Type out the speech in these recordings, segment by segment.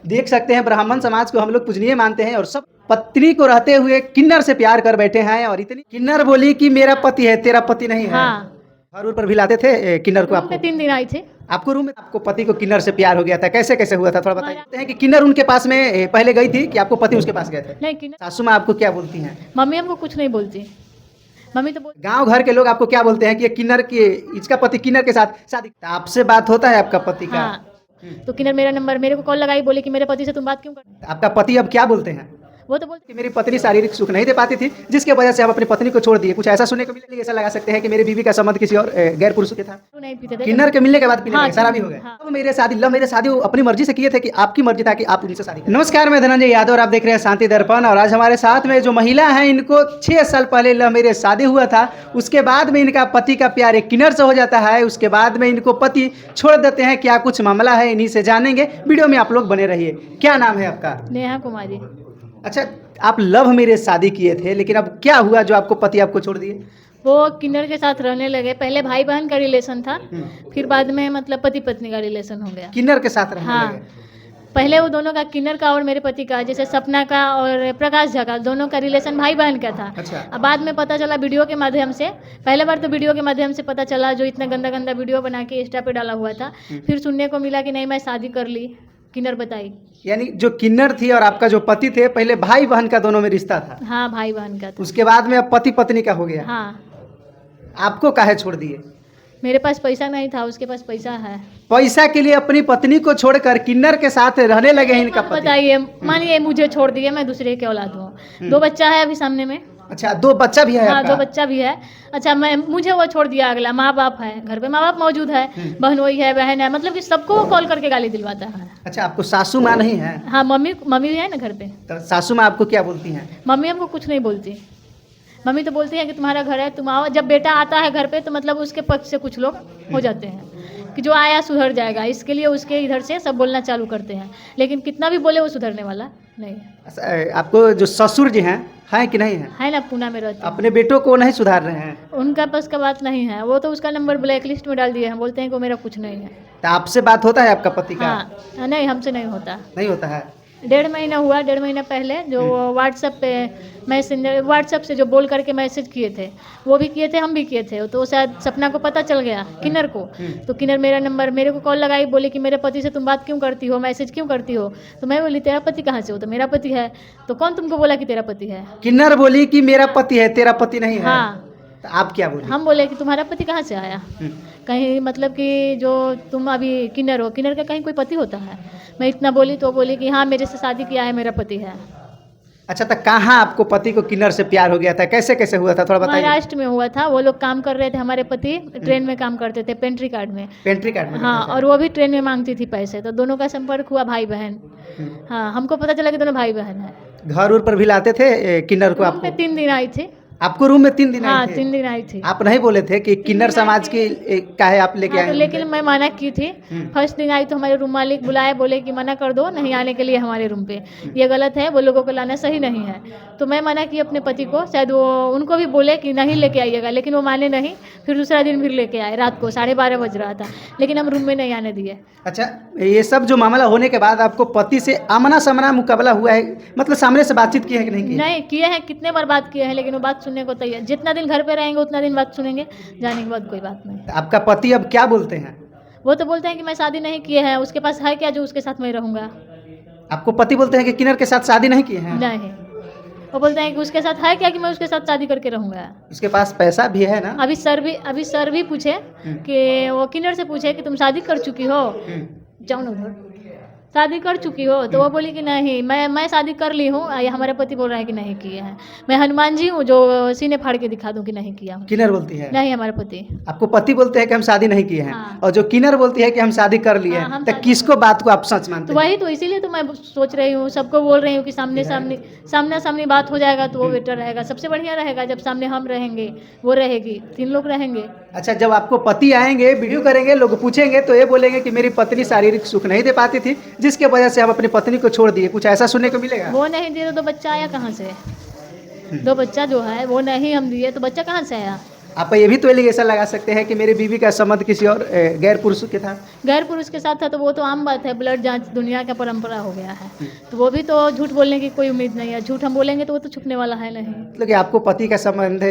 देख सकते हैं ब्राह्मण समाज को हम लोग पूजनीय मानते हैं और सब पत्नी को रहते हुए किन्नर से प्यार कर बैठे हैं और इतनी किन्नर बोली कि मेरा पति है तेरा पति नहीं है। हाँ, घर पर भी लाते थे किन्नर को रूम आपको? पे 3 दिन आई थी। आपको रूम में आपको पति को किन्नर से प्यार हो गया था, कैसे कैसे हुआ था थोड़ा बताइए? कहते हैं कि किन्नर उनके पास में पहले गई थी कि आपको पति उसके पास गए थे? नहीं किन्नर, सासू माँ आपको क्या बोलती हैं? मम्मी हमको कुछ नहीं बोलती। मम्मी तो बोलती गांव घर के लोग आपको क्या बोलते हैं कि ये किन्नर की इसका पति किन्नर के साथ शादी, आपसे बात होता है आपका पति का? हाँ, तो किन्नर मेरा नंबर मेरे को कॉल लगाई, बोले कि मेरे पति से तुम बात क्यों कर। आपका पति अब क्या बोलते हैं? वो तो बोलती कि मेरी पत्नी शारीरिक सुख नहीं दे पाती थी जिसके वजह से हम अपनी पत्नी को छोड़ दिए, कुछ ऐसा सुनने को मिलेगा? ऐसा लगा सकते हैं कि मेरी बीवी का संबंध किसी और गैर पुरुष के था? नहीं पीते थे। किन्नर के मिलने के बाद पीने हाँ, लगे, शराबी हो गए। हाँ। अब मेरे शादी वो अपनी मर्जी से किए थे कि आपकी मर्जी था कि आप उनसे शादी करें? नमस्कार, मैं धनंजय यादव और आप देख रहे हैं शांति दर्पण। और आज हमारे साथ में जो महिला है, इनको 6 साल पहले लव मैरिज शादी हुआ था। उसके बाद में इनका पति का प्यार एक किन्नर से हो जाता है। उसके बाद में इनको पति छोड़ देते हैं। क्या कुछ मामला है इन्हीं से जानेंगे, वीडियो में आप लोग बने रहिए। क्या नाम है आपका? नेहा कुमारी। अच्छा, आप लव मैरिज शादी किए थे, लेकिन अब क्या हुआ जो आपको पति आपको छोड़ दिए? वो किन्नर के साथ रहने लगे। पहले भाई बहन का रिलेशन था, फिर बाद में मतलब पति पत्नी का रिलेशन हो गया। किन्नर के साथ रहने हाँ, लगे? पहले वो दोनों का, किन्नर का और मेरे पति का, जैसे सपना का और प्रकाश झा का, दोनों का रिलेशन भाई बहन का था। अच्छा। अब बाद में पता चला वीडियो के माध्यम से, पहले बार तो वीडियो के माध्यम से पता चला, जो इतना गंदा गंदा वीडियो बना के इंस्टा पे डाला हुआ था। फिर सुनने को मिला कि नहीं मैं शादी कर ली, किन्नर बताई। यानी जो किन्नर थी और आपका जो पति थे, पहले भाई बहन का दोनों में रिश्ता था, हाँ, भाई बहन का था। उसके बाद में अब पति पत्नी का हो गया। हाँ, आपको काहे छोड़ दिए? मेरे पास पैसा नहीं था, उसके पास पैसा है। पैसा के लिए अपनी पत्नी को छोड़कर किन्नर के साथ रहने लगे हैं इनका पति? बताइए, मानिए मुझे छोड़ दिए, मैं दूसरे की औलाद हूँ, 2 बच्चा है अभी सामने में। अच्छा, 2 बच्चा भी है हाँ, आपका? 2 बच्चा भी है। अच्छा, मुझे वो छोड़ दिया, अगला माँ बाप है घर पे, माँ बाप मौजूद है, बहन वही है, बहन है, मतलब कि सबको वो कॉल करके गाली दिलवाता है। अच्छा, आपको सासू माँ नहीं है? हाँ, मम्मी है ना घर पे। तो सासू माँ आपको क्या बोलती हैं? मम्मी हमको कुछ नहीं बोलती। मम्मी तो बोलती है कि तुम्हारा घर है, तुम आओ। जब बेटा आता है घर पे तो मतलब उसके पक्ष से कुछ लोग हो जाते हैं कि जो आया सुधर जाएगा, इसके लिए उसके इधर से सब बोलना चालू करते हैं, लेकिन कितना भी बोले वो सुधरने वाला नहीं है। अच्छा, आपको जो ससुर जी हैं कि नहीं है? है ना, पूना में रहते हैं। अपने बेटों को नहीं सुधार रहे हैं? उनका बस का बात नहीं है, वो तो उसका नंबर ब्लैक लिस्ट में डाल दिए हैं, बोलते हैं कि वो मेरा कुछ नहीं है। तो आपसे बात होता है आपका पति का? हाँ, नहीं, हमसे नहीं होता। नहीं होता है? 1.5 महीना हुआ, 1.5 महीना पहले जो व्हाट्सएप पे मैसेंजर, व्हाट्सएप से जो बोल करके मैसेज किए थे, वो भी किए थे, हम भी किए थे। तो शायद सपना को पता चल गया, किन्नर को। तो किन्नर मेरा नंबर मेरे को कॉल लगाई, बोले कि मेरे पति से तुम बात क्यों करती हो, मैसेज क्यों करती हो? तो मैं बोली तेरा पति कहाँ से हो? तो मेरा पति है। तो कौन तुमको बोला कि तेरा पति है? किन्नर बोली कि मेरा पति है तेरा पति नहीं है। हाँ, तो आप क्या बोले? हम बोले कि तुम्हारा पति कहाँ से आया? कहीं मतलब कि जो तुम अभी किन्नर हो, किन्नर का कहीं कोई पति होता है? मैं इतना बोली तो बोली कि हाँ, मेरे से शादी किया है, मेरा पति है। अच्छा, तो कहाँ आपको पति को किन्नर से प्यार हो गया था, कैसे कैसे हुआ था थोड़ा बताइए? महाराष्ट्र में हुआ था। वो लोग काम कर रहे थे, हमारे पति ट्रेन में काम करते थे, पेंट्री कार्ड में। पेंट्री कार्ड में? हाँ, और वो भी ट्रेन में मांगती थी पैसे, तो दोनों का संपर्क हुआ, भाई बहन। हाँ, हमको पता चला कि दोनों भाई बहन है। घर उर पर भी लाते थे किन्नर को रूम आपको? पे 3 दिन आई थी। आपको रूम में 3 दिन हाँ, आए थे? 3 दिन आई थी। आप नहीं बोले थे कि किन्नर समाज की काहे आप लेके हाँ, आए? तो लेकिन मैं मना की थी। फर्स्ट दिन आई तो हमारे रूम मालिक बुलाए, बोले कि मना कर दो नहीं आने के लिए हमारे रूम पे, ये गलत है, वो लोगों को लाना सही नहीं है। तो मैं मना की अपने पति को, शायद वो उनको भी बोले कि नहीं लेके आइएगा, लेकिन वो माने नहीं। फिर दूसरा दिन फिर लेके आए, रात को 12:30 बज रहा था, लेकिन हम रूम में नहीं आने दिए। अच्छा, ये सब जो मामला होने के बाद आपको पति से आमना सामना मुकाबला हुआ है, मतलब सामने से बातचीत की है कि नहीं की? नहीं किए हैं, कितने बार बात किए हैं, लेकिन वो बात सुनने को तैयार। जितना दिन घर पे रहेंगे उतना दिन बात सुनेंगे, जाने के बाद कोई बात नहीं। तो आपका पति अब क्या बोलते हैं? वो तो बोलते हैं कि मैं शादी नहीं किए हैं, उसके पास है क्या जो उसके साथ मैं रहूँगा? आपको पति बोलते हैं कि किन्नर के साथ शादी नहीं किए हैं? नहीं, वो बोलते हैं कि उसके साथ है क्या कि मैं उसके साथ शादी करके रहूँगा। उसके पास पैसा भी है ना? अभी सर भी पूछे कि वो किन्नर से पूछे कि तुम शादी कर चुकी हो? जाओ ना उधर, शादी कर चुकी हो? तो वो बोली कि नहीं, मैं शादी कर ली हूँ। हमारे पति बोल रहा है कि नहीं किए हैं। मैं हनुमान जी हूँ जो सीने फाड़ के दिखा दूँ कि नहीं किया हूँ। किन्नर बोलती है? नहीं, हमारे पति। आपको पति बोलते हैं कि हम शादी नहीं किए हैं। हाँ। और जो किन्नर बोलती है कि हम शादी कर लिए हाँ, हैं, हम तो शादी- किसको बात को आप सच मानते तो हैं? वही तो, इसीलिए तो मैं सोच रही हूँ, सबको बोल रही हूँ कि सामने सामने बात हो जाएगा तो वो बेटर रहेगा, सबसे बढ़िया रहेगा। जब सामने हम रहेंगे, वो रहेगी, 3 लोग रहेंगे। अच्छा, जब आपको पति आएंगे, वीडियो करेंगे, लोग पूछेंगे तो ये बोलेंगे कि मेरी पत्नी शारीरिक सुख नहीं दे पाती थी जिसके वजह से हम अपनी पत्नी को छोड़ दिए, कुछ ऐसा सुनने को मिलेगा? वो नहीं दिए तो 2 बच्चा आया कहाँ से? 2 बच्चा जो है वो नहीं हम दिए तो बच्चा कहाँ से आया? आप ये भी तो एलिगेशन लगा सकते हैं कि मेरी बीवी का संबंध किसी और गैर पुरुष के था। गैर पुरुष के साथ था तो वो तो आम बात है, ब्लड जांच दुनिया का परंपरा हो गया है, तो वो भी तो झूठ बोलने की कोई उम्मीद नहीं है। झूठ हम बोलेंगे तो वो तो छुपने वाला है नहीं। मतलब कि आपको पति का संबंध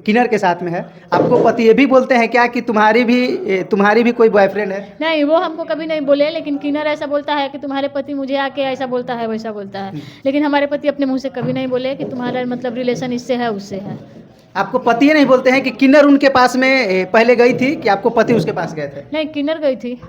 किन्नर के साथ में है, आपको पति ये भी बोलते हैं क्या कि तुम्हारी भी कोई बॉयफ्रेंड है? नहीं, वो हमको कभी नहीं बोले, लेकिन किन्नर ऐसा बोलता है कि तुम्हारे पति मुझे आके ऐसा बोलता है वैसा बोलता है, लेकिन हमारे पति अपने मुंह से कभी नहीं बोले कि तुम्हारा मतलब रिलेशन इससे है उससे है। आपको पति ये नहीं बोलते हैं कि किन्नर उनके पास में पहले गई थी कि आपको पति उसके पास गए थे? नहीं, किन्नर गई थी।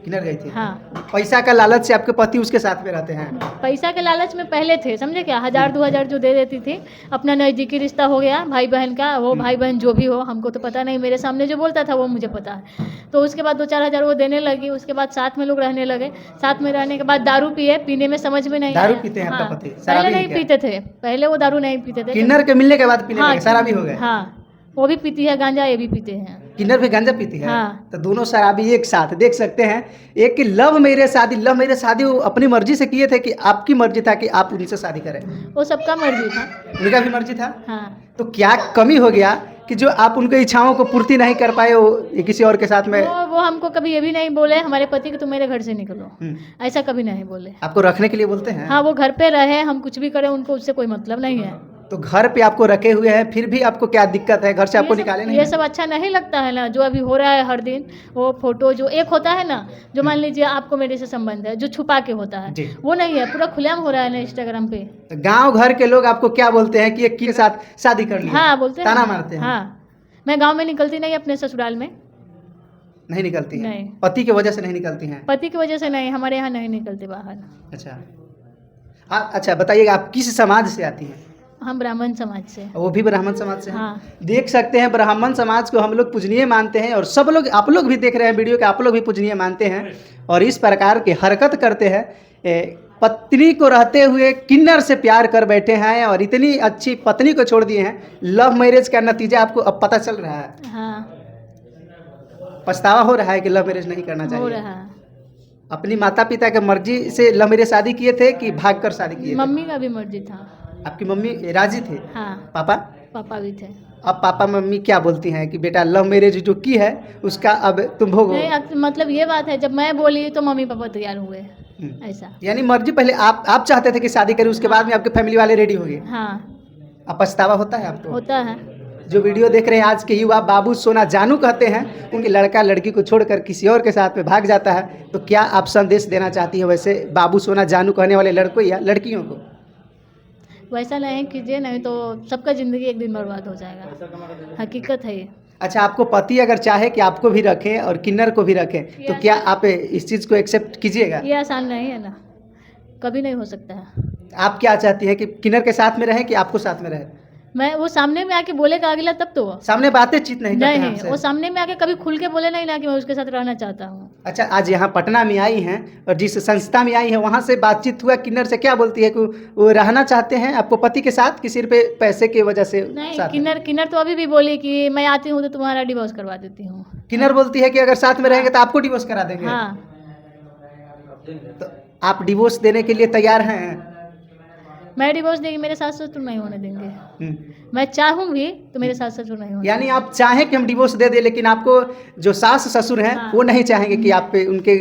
किन्नर गई थी। हाँ, पैसा का लालच से आपके पति उसके साथ में रहते हैं? पैसा के लालच में पहले थे, समझे क्या, 1000-2000 जो दे देती थी, अपना नज़दीकी रिश्ता हो गया भाई बहन का, वो भाई बहन जो भी हो हमको तो पता नहीं, मेरे सामने जो बोलता था वो मुझे पता है। तो उसके बाद 2-4 हज़ार वो देने लगी, उसके बाद साथ में लोग रहने लगे, साथ में रहने के बाद दारू पिए, पीने में समझ में नहीं दारू आया। पीते हैं हाँ, आपका पति? पहले शराबी नहीं है क्या? पीते थे, पहले वो दारू नहीं पीते थे। किन्नर के मिलने के बाद पीने हाँ, लगे, शराबी हो गए? हाँ, वो भी पीती है गांजा, ये भी पीते हैं। किन्नर भी गांजा पीती है? हाँ। तो दोनों शराबी एक साथ देख सकते हैं। एक की लव मैरिज शादी वो अपनी मर्जी से किए थे कि आपकी मर्जी था कि आप उनसे शादी करें? वो सबका मर्जी था। उनका भी मर्जी था? हाँ, तो क्या कमी हो गया कि जो आप उनकी इच्छाओं को पूर्ति नहीं कर पाए वो किसी और के साथ में? वो हमको कभी ये भी नहीं बोले हमारे पति कि तुम मेरे घर से निकलो, ऐसा कभी नहीं बोले। आपको रखने के लिए बोलते हैं? हाँ, वो घर पे रहे, हम कुछ भी करें उनको उससे कोई मतलब नहीं है। तो घर पे आपको रखे हुए हैं, फिर भी आपको क्या दिक्कत है? घर से आपको निकाले नहीं? ये सब अच्छा नहीं लगता है ना, जो अभी हो रहा है हर दिन। वो फोटो जो एक होता है ना, जो मान लीजिए आपको मेरे से संबंध है, जो छुपा के होता है, जी। वो नहीं है, पूरा खुलेआम हो रहा है ना इंस्टाग्राम पे। तो गांव घर के लोग आपको क्या बोलते हैं कि ये के साथ शादी कर लिया? हाँ, बोलते हैं ताना ना। मारते हैं? हाँ, मैं गाँव में निकलती नहीं अपने ससुराल में। नहीं निकलती हैं? नहीं। पति की वजह से नहीं निकलती हैं? पति की वजह से नहीं, हमारे यहाँ नहीं निकलते बाहर। अच्छा। अच्छा बताइएगा, आप किस समाज से आती हैं? हम ब्राह्मण समाज से। वो भी ब्राह्मण समाज से हैं? हाँ। देख सकते हैं ब्राह्मण समाज को हम लोग पूजनीय मानते हैं, और सब लोग, आप लोग भी देख रहे हैं वीडियो के, आप लोग भी पूजनीय मानते हैं और इस प्रकार की हरकत करते हैं। पत्नी को रहते हुए किन्नर से प्यार कर बैठे हैं और इतनी अच्छी पत्नी को छोड़ दिए हैं। लव मैरिज का नतीजा आपको अब पता चल रहा है? हाँ, पछतावा हो रहा है कि लव मैरिज नहीं करना हो चाहिए? रहा है। अपनी माता पिता के मर्जी से लव मैरिज शादी किए थे कि भाग कर शादी किए थे? मम्मी का भी मर्जी था। आपकी मम्मी राजी थे? हाँ, पापा? पापा भी थे। अब पापा मम्मी क्या बोलती हैं कि बेटा लव मैरिज जो की है उसका अब तुम भोगो? नहीं, मतलब ये बात है, जब मैं बोली तो मम्मी पापा तैयार हुए, ऐसा। यानी मर्जी पहले आप चाहते थे कि शादी करें, उसके बाद में आपके फैमिली वाले रेडी हो गए? हाँ, अब पछतावा होता है आपको? होता है। जो वीडियो देख रहे हैं आज के युवा, बाबू सोना जानू कहते हैं, उनके लड़का लड़की को छोड़कर किसी और के साथ में भाग जाता है, तो क्या आप संदेश देना चाहती हैं वैसे बाबू सोना जानू कहने वाले लड़कों या लड़कियों को? वैसा नहीं कीजिए, नहीं तो सबका ज़िंदगी एक दिन बर्बाद हो जाएगा, हकीकत है ये। अच्छा, आपको पति अगर चाहे कि आपको भी रखें और किन्नर को भी रखें, तो क्या आप इस चीज़ को एक्सेप्ट कीजिएगा? ये आसान नहीं है ना, कभी नहीं हो सकता है। आप क्या चाहती हैं कि किन्नर के साथ में रहें कि आपको साथ में रहे? मैं वो सामने में आके बोलेगा अगला तब तो। सामने बातचीत नहीं करते हैं नहीं, आपसे? वो सामने में आके कभी खुल के बोले नहीं ना कि मैं उसके साथ रहना चाहता हूँ। अच्छा, आज यहाँ पटना में आई हैं और जिस संस्था में आई हैं वहाँ से बातचीत हुआ, किन्नर से क्या बोलती है कि वो रहना चाहते हैं आपको पति के साथ कि सिर्फ पैसे की वजह से नहीं, साथ में? किन्नर तो अभी भी बोली कि मैं आती हूँ तो तुम्हारा डिवोर्स करवा देती हूँ। किन्नर बोलती है कि अगर साथ में रहेंगे तो आपको डिवोर्स करा देंगे? हाँ, तो आप डिवोर्स देने के लिए तैयार हैं? मैं डिवोर्स देगी, मेरे सास ससुर नहीं होने देंगे। हम्म। मैं चाहूँगी तो मेरे सास ससुर नहीं होने यानी आप चाहें कि हम डिवोर्स दे दें, लेकिन आपको जो सास ससुर हैं हाँ। वो नहीं चाहेंगे कि आप पे उनके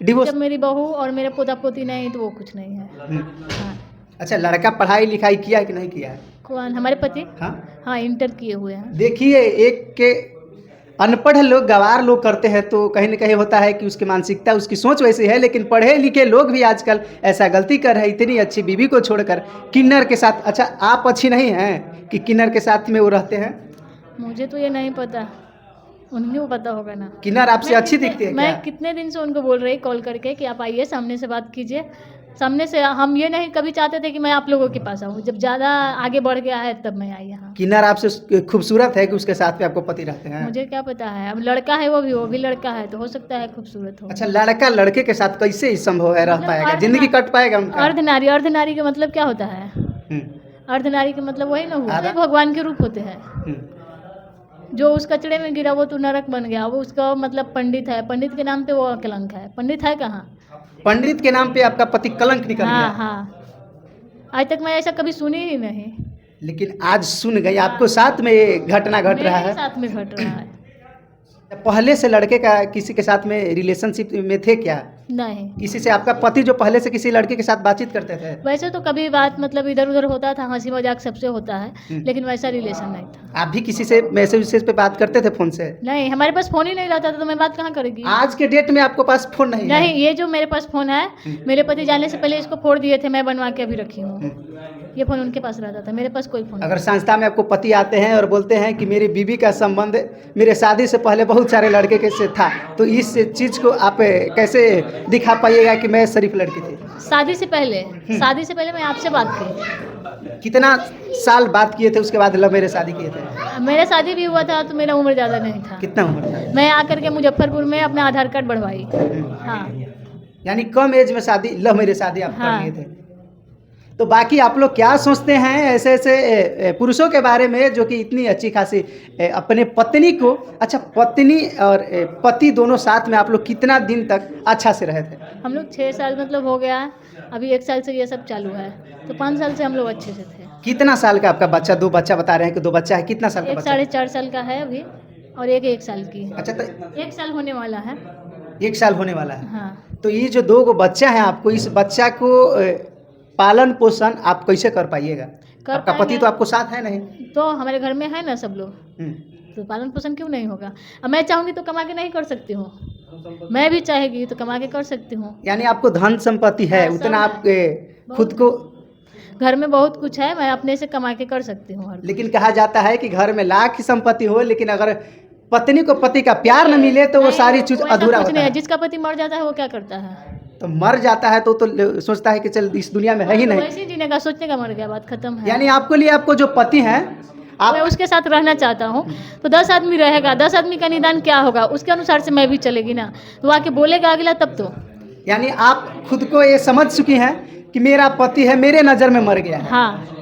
डिवोर्स? जब मेरी बहू और मेरे पोता पोती नहीं तो वो कुछ नहीं है। हम्म। हाँ, अच्छा, लड़का पढ़ाई लिखाई किया है कि नहीं किया है? कौन? हमारे पति? हाँ, हाँ, इंटर किए हुए हैं। देखिए, एक के अनपढ़ लोग, गवार लोग करते हैं तो कहीं ना कहीं होता है कि उसकी मानसिकता, उसकी सोच वैसी है, लेकिन पढ़े लिखे लोग भी आजकल ऐसा गलती कर रहे हैं, इतनी अच्छी बीवी को छोड़कर किन्नर के साथ। अच्छा, आप अच्छी नहीं हैं कि किन्नर के साथ में वो रहते हैं? मुझे तो ये नहीं पता, उनको पता होगा ना। किन्नर आपसे अच्छी दिखती है क्या? मैं कितने दिन से उनको बोल रही कॉल करके कि आप आइए, सामने से बात कीजिए। सामने से हम ये नहीं कभी चाहते थे कि मैं आप लोगों के पास आऊँ, जब ज़्यादा आगे बढ़ गया है तब मैं आई यहाँ। किन्नर आपसे खूबसूरत है कि उसके साथ में आपको पति रहते हैं? मुझे क्या पता है, अब लड़का है वो भी लड़का है तो हो सकता है खूबसूरत हो। अच्छा, लड़का लड़के के साथ कैसे संभव है, रह मतलब पाएगा, अर्ध जिंदगी ना- कट पाएगा उनका? अर्धनारी का मतलब क्या होता है? हम्म, अर्धनारी का मतलब वही ना हुआ, आधा- एक भगवान के रूप होते हैं। हम्म। जो उस कचड़े में गिरा वो तो नरक बन गया, वो उसका मतलब पंडित है, पंडित के नाम पे वो कलंक है। पंडित है कहाँ? पंडित के नाम पे आपका पति कलंक निकल हाँ गया? हाँ, आज तक मैं ऐसा कभी सुनी ही नहीं। लेकिन आज सुन गई आपको साथ में ये घटना घट रहा मेरे है। साथ में घट रहा है। पहले से लड़के का किसी के साथ में रिलेशनशिप में थे क्या? नहीं, किसी से आपका पति जो पहले से किसी लड़के के साथ बातचीत करते थे? वैसे तो कभी बात मतलब इधर उधर होता था, हंसी मजाक सबसे होता है, लेकिन वैसा रिलेशन नहीं था। आप भी किसी से मैसेज वैसेज पे बात करते थे फोन से? नहीं, हमारे पास फोन ही नहीं रहता था तो मैं बात कहाँ करेगी। आज के डेट में आपको पास फोन नहीं है? नहीं, ये जो मेरे पास फोन है, मेरे पति जाने से पहले इसको फोड़ दिए थे, मैं बनवा के अभी रखी हूँ। ये फोन उनके पास रहता था, मेरे पास कोई फोन अगर संस्था में आपको पति आते हैं और बोलते हैं कि मेरी बीवी का संबंध मेरे शादी से पहले बहुत सारे लड़के के से था, तो इस चीज़ को आप कैसे दिखा पाइएगा कि मैं शरीफ लड़की थी? शादी से पहले मैं आपसे बात की। कितना साल बात किए थे उसके बाद लव मैरिज शादी किए थे? मेरा शादी भी हुआ था तो मेरा उम्र ज़्यादा नहीं था। कितना उम्र था? मैं आकर के मुजफ्फरपुर में अपना आधार कार्ड बढ़वाई। हाँ, यानी कम एज में शादी, लव मैरिज शादी आप कर हाँ। लिए थे। तो बाकी आप लोग क्या सोचते हैं ऐसे ऐसे पुरुषों के बारे में जो कि इतनी अच्छी खासी अपने पत्नी को, अच्छा पत्नी और पति दोनों साथ में आप लोग कितना दिन तक अच्छा से रहे थे? हम लोग 6 साल मतलब हो गया, अभी 1 साल से ये सब चालू है, तो 5 साल से हम लोग अच्छे से थे। कितना साल का आपका बच्चा? 2 बच्चा बता रहे हैं कि 2 बच्चा है, कितना साल का एक बच्चा? 4.5 साल का है अभी और एक 1 साल की है। अच्छा, तो 1 साल होने वाला है। 1 साल होने वाला है। हाँ, तो ये जो 2 बच्चा है आपको, इस बच्चा को पालन पोषण आप कैसे कर पाइएगा? कर आपका पति पाएंगे। तो आपको साथ है नहीं। तो हमारे घर में है ना सब लोग, तो पालन पोषण क्यों नहीं होगा? अब मैं चाहूँगी तो कमा के नहीं कर सकती हूँ, मैं भी चाहेगी तो कमा के कर सकती हूँ। यानी आपको धन संपत्ति है, हाँ, सब उतना है। आप खुद को, घर में बहुत कुछ है, मैं अपने से कमा के कर सकती हूँ। लेकिन कहा जाता है कि घर में लाख की संपत्ति हो, लेकिन अगर पत्नी को पति का प्यार न मिले तो वो नहीं, सारी चीज वैसा अधूरा कुछ होता नहीं है। है। जिसका पति मर जाता है वो क्या करता है? तो मर जाता है तो सोचता है कि चल इस दुनिया में है ही नहीं। वैसे ही जीने का, सोचने का, मर गया, बात खत्म है। यानी आपको लिए आपको जो पति है आप मैं उसके साथ रहना चाहता हूँ, तो 10 आदमी रहेगा, 10 आदमी का निदान क्या होगा उसके अनुसार से मैं भी चलेगी ना, तो आके बोलेगा अगला तब तो। यानी आप खुद को ये समझ चुकी हैं कि मेरा पति है, मेरे नज़र में मर गया है। हाँ,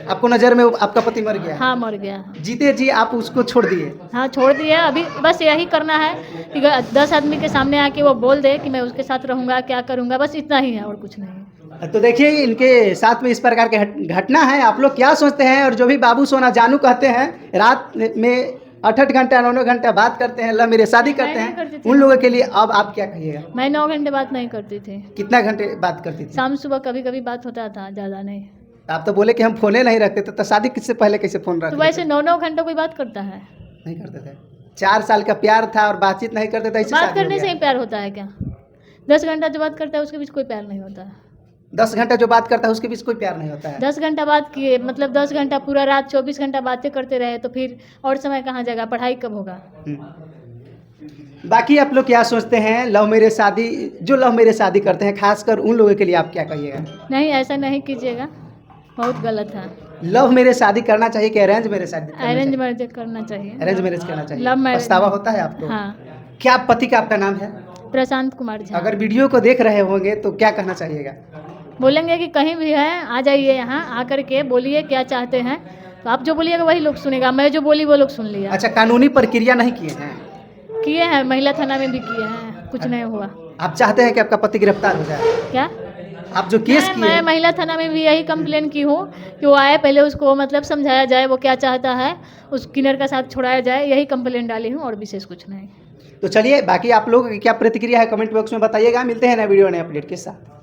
आपको नज़र में आपका पति मर गया है। हाँ, मर गया। जीते जी आप उसको छोड़ दिए। हाँ, छोड़ दिया। अभी बस यही करना है कि 10 आदमी के सामने आके वो बोल दे कि मैं उसके साथ रहूँगा, क्या करूँगा, बस इतना ही है और कुछ नहीं। तो देखिए इनके साथ में इस प्रकार के घटना है। आप लोग क्या सोचते हैं? और जो भी बाबू सोना जानू कहते हैं, रात में 8-8 घंटा 9-9 घंटा बात करते हैं, लव मैरिज शादी करते नहीं करती हैं, थी। उन लोगों के लिए अब आप क्या कहिएगा? मैं 9 घंटे बात नहीं करती थी। कितना घंटे बात करती थी? शाम सुबह कभी कभी बात होता था, ज़्यादा नहीं। आप तो बोले कि हम फोने नहीं रखते थे, तो शादी किससे पहले कैसे फोन तो रखते वैसे 9-9 घंटे कोई बात करता है? नहीं करते थे। 4 साल का प्यार था और बातचीत नहीं करते थे, ऐसे बात शादी हो करने से गया। ही प्यार होता है क्या? 10 घंटा जो बात करता है उसके बीच कोई प्यार नहीं होता है। 10 घंटा जो बात करता है उसके बीच कोई प्यार नहीं होता है। 10 घंटा बात किए मतलब 10 घंटा पूरा रात 24 घंटा बातें करते रहे तो फिर और समय कहाँ जाएगा? पढ़ाई कब होगा? बाकी आप लोग क्या सोचते हैं? लव मैरिज शादी, जो लव मैरिज शादी करते हैं, खासकर उन लोगों के लिए आप क्या कहिएगा? नहीं, ऐसा नहीं कीजिएगा, बहुत गलत है। लव मैरिज शादी करना चाहिए कि अरेंज मैरिज शादी करना अरेंज चाहिए? मैरिज करना चाहिए। अरेंज मैरिज करना चाहिए। लव मैरिज पछतावा होता है आपको? हाँ। क्या पति का आपका नाम है? प्रशांत कुमार झा। अगर वीडियो को देख रहे होंगे तो क्या कहना चाहिएगा? बोलेंगे कि कहीं भी है आ जाइए, यहाँ आकर के बोलिए क्या चाहते हैं, तो आप जो बोलिएगा वही लोग सुनेगा, मैं जो बोली वो लोग सुन लिया। अच्छा, कानूनी प्रक्रिया नहीं किए हैं? किए हैं, महिला थाना में भी किए हैं, कुछ नहीं हुआ। आप चाहते हैं कि आपका पति गिरफ्तार हो जाए? क्या? आप जो केस किए मैं हैं, महिला थाना में भी यही कंप्लेन की हूँ कि वो आए, पहले उसको मतलब समझाया जाए वो क्या चाहता है, उस किन्नर का साथ छुड़ाया जाए, यही कंप्लेन डाली हूँ और विशेष कुछ नहीं। तो चलिए बाकी आप लोगों की क्या प्रतिक्रिया है कमेंट बॉक्स में बताइएगा। मिलते हैं नए वीडियो नए अपडेट के साथ।